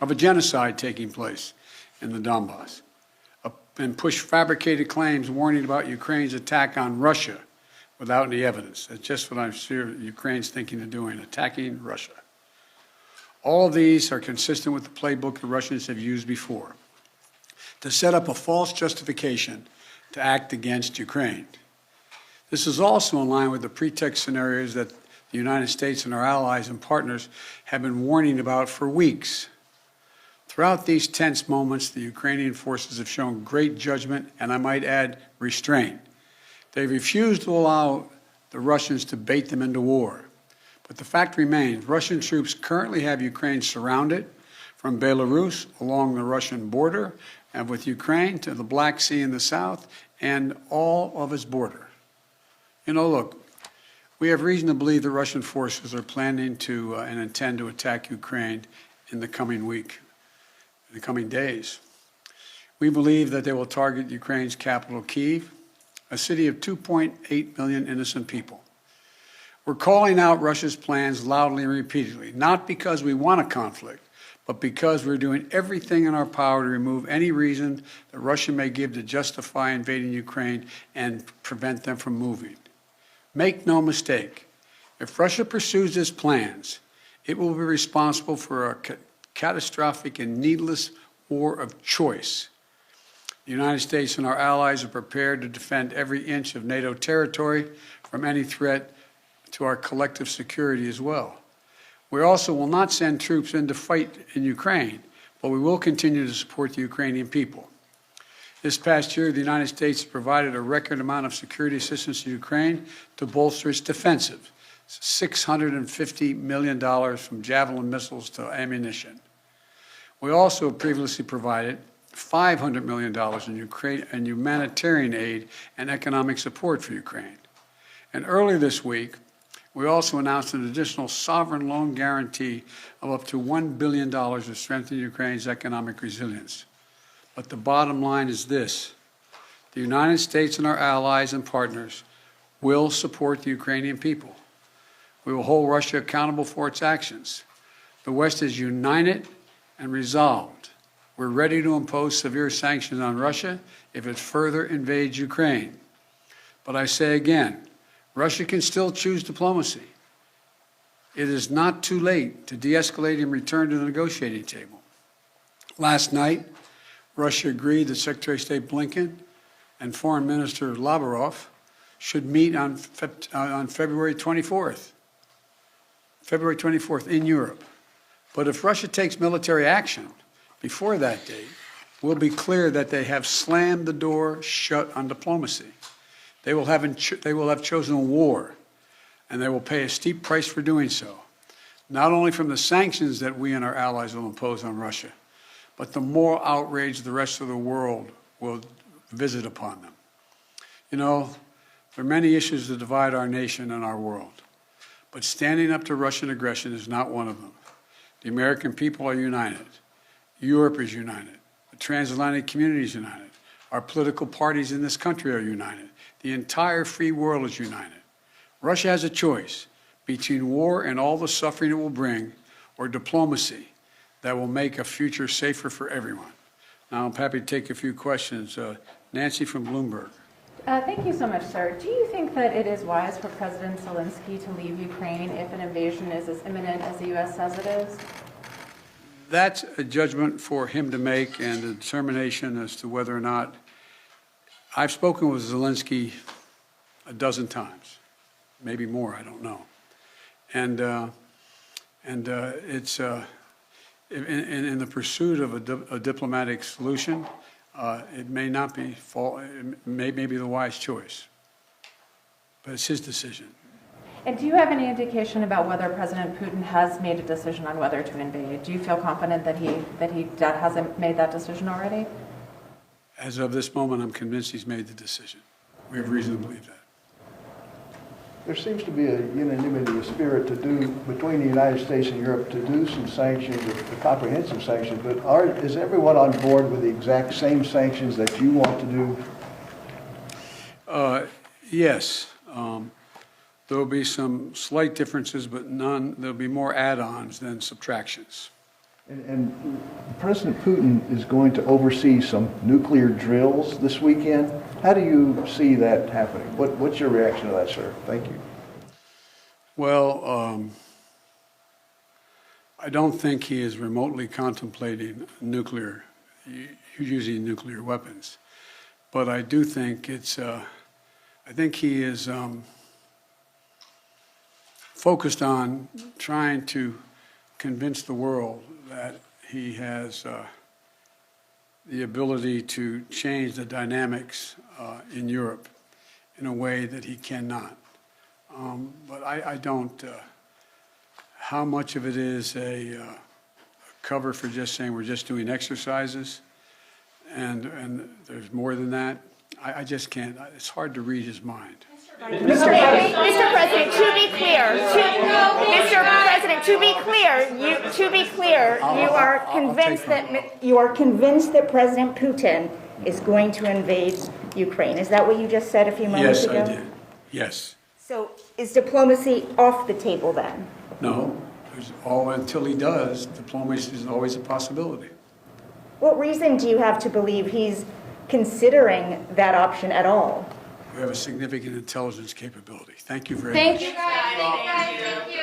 of a genocide taking place in the Donbass, and push fabricated claims warning about Ukraine's attack on Russia without any evidence. That's just what I'm sure Ukraine's thinking of doing, attacking Russia. All of these are consistent with the playbook the Russians have used before, to set up a false justification to act against Ukraine. This is also in line with the pretext scenarios that the United States and our allies and partners have been warning about for weeks. Throughout these tense moments, the Ukrainian forces have shown great judgment and, I might add, restraint. They refused to allow the Russians to bait them into war. But the fact remains, Russian troops currently have Ukraine surrounded from Belarus along the Russian border and with Ukraine to the Black Sea in the south and all of its border. You know, look, we have reason to believe the Russian forces are planning to and intend to attack Ukraine in the coming week, in the coming days. We believe that they will target Ukraine's capital, Kyiv, a city of 2.8 million innocent people. We're calling out Russia's plans loudly and repeatedly, not because we want a conflict, but because we're doing everything in our power to remove any reason that Russia may give to justify invading Ukraine and prevent them from moving. Make no mistake, if Russia pursues its plans, it will be responsible for a catastrophic and needless war of choice. The United States and our allies are prepared to defend every inch of NATO territory from any threat to our collective security as well. We also will not send troops in to fight in Ukraine, but we will continue to support the Ukrainian people. This past year, the United States provided a record amount of security assistance to Ukraine to bolster its defensive, $650 million from Javelin missiles to ammunition. We also previously provided $500 million in humanitarian aid and economic support for Ukraine. And earlier this week, we also announced an additional sovereign loan guarantee of up to $1 billion to strengthen Ukraine's economic resilience. But the bottom line is this: the United States and our allies and partners will support the Ukrainian people. We will hold Russia accountable for its actions. The West is united and resolved. We're ready to impose severe sanctions on Russia if it further invades Ukraine. But I say again, Russia can still choose diplomacy. It is not too late to de-escalate and return to the negotiating table. Last night, Russia agreed that Secretary of State Blinken and Foreign Minister Lavrov should meet on February 24th in Europe. But if Russia takes military action before that date, we'll be clear that they have slammed the door shut on diplomacy. They will have chosen war, and they will pay a steep price for doing so, not only from the sanctions that we and our allies will impose on Russia, but the moral outrage the rest of the world will visit upon them. You know, there are many issues that divide our nation and our world, but standing up to Russian aggression is not one of them. The American people are united. Europe is united. The transatlantic community is united. Our political parties in this country are united. The entire free world is united. Russia has a choice between war and all the suffering it will bring, or diplomacy that will make a future safer for everyone. Now, I'm happy to take a few questions. Nancy from Bloomberg. Thank you so much, sir. Do you think that it is wise for President Zelensky to leave Ukraine if an invasion is as imminent as the U.S. says it is? That's a judgment for him to make, and a determination as to whether or not. I've spoken with Zelensky a dozen times, maybe more, I don't know. And it's in the pursuit of a diplomatic solution, it may not be it may be the wise choice, but it's his decision. And do you have any indication about whether President Putin has made a decision on whether to invade? Do you feel confident that he hasn't made that decision already? As of this moment, I'm convinced he's made the decision. We have reason to believe that. There seems to be a unanimity of spirit between the United States and Europe to do some sanctions, a comprehensive sanctions, but is everyone on board with the exact same sanctions that you want to do? Yes. There will be some slight differences, but there'll be more add-ons than subtractions. And President Putin is going to oversee some nuclear drills this weekend. How do you see that happening? What's your reaction to that, sir? Thank you. Well, I don't think he is remotely contemplating using nuclear weapons. But I do think I think he is focused on trying to convince the world that he has the ability to change the dynamics in Europe in a way that he cannot. But I don't, how much of it is a cover for just saying we're just doing exercises and there's more than that, I just can't, it's hard to read his mind. Mr. President, to be clear, you are convinced that President Putin is going to invade Ukraine. Is that what you just said a few moments ago? Yes, I did. Yes. So is diplomacy off the table then? No. Until he does, diplomacy is always a possibility. What reason do you have to believe he's considering that option at all? We have a significant intelligence capability. Thank you very much. Thank you, guys. Thank you.